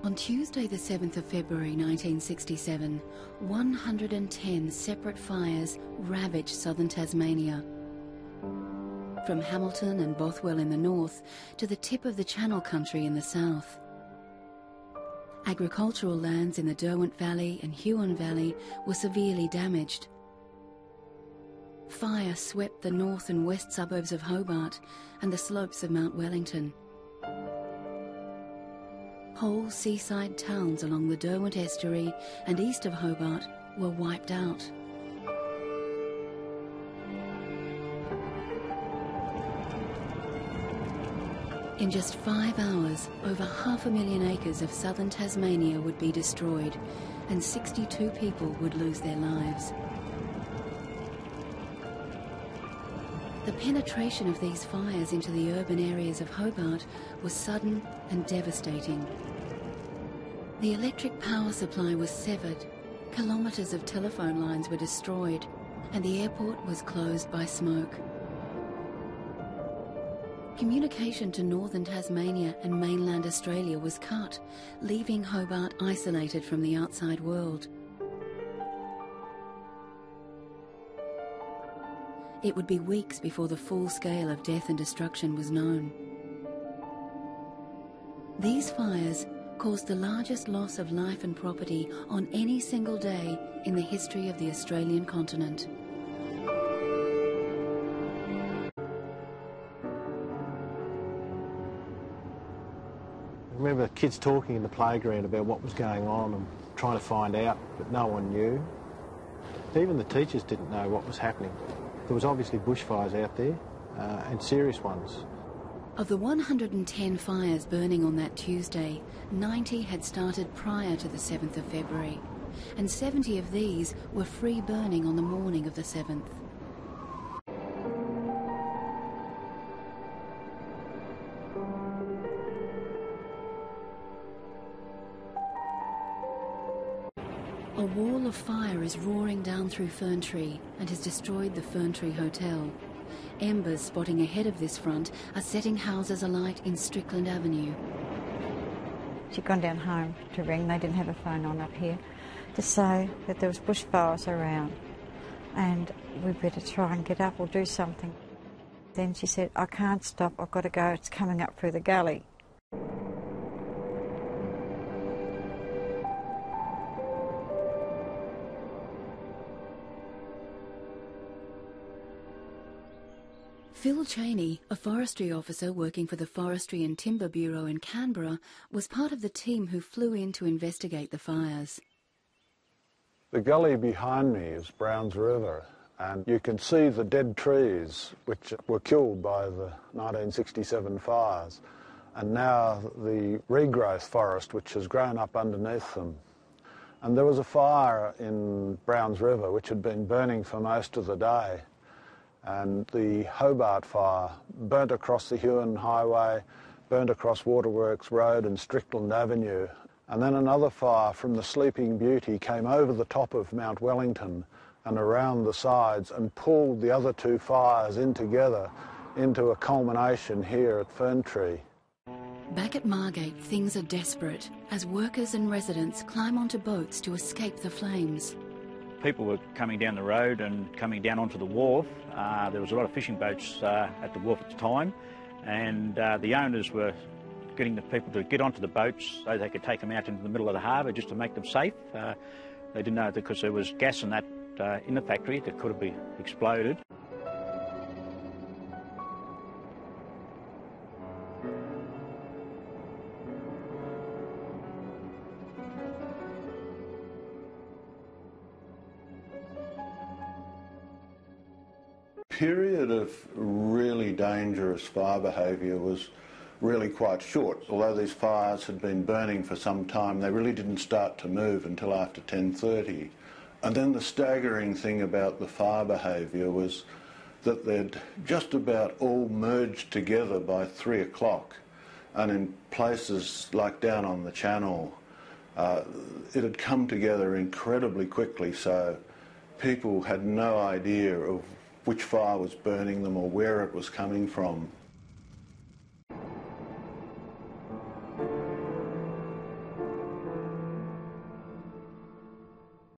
On Tuesday the 7th of February 1967, 110 separate fires ravaged southern Tasmania. From Hamilton and Bothwell in the north to the tip of the Channel Country in the south. Agricultural lands in the Derwent Valley and Huon Valley were severely damaged. Fire swept the north and west suburbs of Hobart and the slopes of Mount Wellington. Whole seaside towns along the Derwent estuary and east of Hobart were wiped out. In just 5 hours, over 500,000 acres of southern Tasmania would be destroyed and 62 people would lose their lives. The penetration of these fires into the urban areas of Hobart was sudden and devastating. The electric power supply was severed, kilometres of telephone lines were destroyed, and the airport was closed by smoke. Communication to northern Tasmania and mainland Australia was cut, leaving Hobart isolated from the outside world. It would be weeks before the full scale of death and destruction was known. These fires caused the largest loss of life and property on any single day in the history of the Australian continent. I remember kids talking in the playground about what was going on and trying to find out, but no one knew. Even the teachers didn't know what was happening. There was obviously bushfires out there, and serious ones. Of the 110 fires burning on that Tuesday, 90 had started prior to the 7th of February, and 70 of these were free burning on the morning of the 7th. A wall of fire is roaring down through Ferntree and has destroyed the Ferntree Hotel. Embers spotting ahead of this front are setting houses alight in Strickland Avenue. She'd gone down home to ring, they didn't have a phone on up here, to say that there was bushfires around and we better try and get up or do something. Then she said, I can't stop, I've got to go, it's coming up through the gully. Phil Cheney, a forestry officer working for the Forestry and Timber Bureau in Canberra, was part of the team who flew in to investigate the fires. The gully behind me is Browns River, and you can see the dead trees which were killed by the 1967 fires, and now the regrowth forest which has grown up underneath them. And there was a fire in Browns River which had been burning for most of the day. And the Hobart fire burnt across the Huon Highway, burnt across Waterworks Road and Strickland Avenue. And then another fire from the Sleeping Beauty came over the top of Mount Wellington and around the sides and pulled the other two fires in together into a culmination here at Ferntree. Back at Margate, things are desperate as workers and residents climb onto boats to escape the flames. People were coming down the road and coming down onto the wharf. There was a lot of fishing boats at the wharf at the time, and the owners were getting the people to get onto the boats so they could take them out into the middle of the harbour just to make them safe. They didn't know because there was gas in that in the factory that could have exploded. Period of really dangerous fire behaviour was really quite short. Although these fires had been burning for some time, they really didn't start to move until after 10:30. And then the staggering thing about the fire behaviour was that they'd just about all merged together by 3 o'clock. And in places like down on the Channel, it had come together incredibly quickly, so people had no idea of which fire was burning them or where it was coming from.